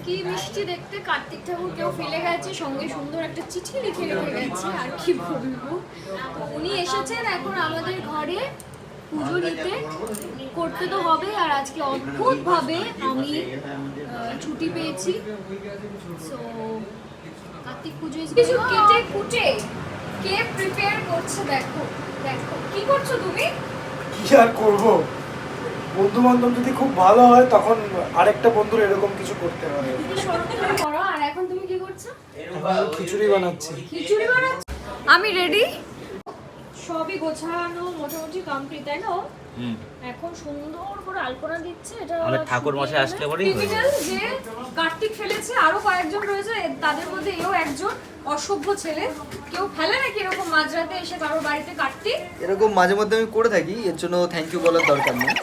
কি মিষ্টি দেখতে, কার্তিক ঠাকুর কেউ ফেলে গেছে, সঙ্গে সুন্দর একটা চিঠি লিখে রেখে গেছে। আর কি বলবো, তো উনি এসেছেন এখন আমাদের ঘরে পুজো নিতে, করতে তো হবে। আর আজকে অদ্ভুতভাবে আমি ছুটি পেয়েছি। সো কার্তিক পুজো কিছু কেটে কুটে কে প্রিপেয়ার করছে, দেখো দেখো কি করছো তুমি। কি আর করবো, বন্ধু বান্ধব যদি খুব ভালো হয় তখন আরেকটা বন্ধুর এরকম কিছু করতে হবে। করো। আর এখন তুমি কি করছো? খিচুড়ি বানাচ্ছি। খিচুড়ি বানাচ্ছ? আমি রেডি, সবই গোছানো মোটামুটি কমপ্লিট, তাই না? এখন সুন্দর করে আলপনা দিচ্ছে। এটা আমাদের ঠাকুর মশাই আসলে পরেই হয়ে যাবে। যে কার্তিক ফেলেছে, আরো কয়েকজন রয়েছে, তাদের মধ্যে এও একজন অসভ্য ছেলে। কেউ ফেলে নাকি এরকম মাঝরাতে এসে কারোর বাড়িতে কার্তিক? এরকম মাঝে মধ্যে আমি করে থাকি, এর জন্য থ্যাংক ইউ বলার দরকার নেই।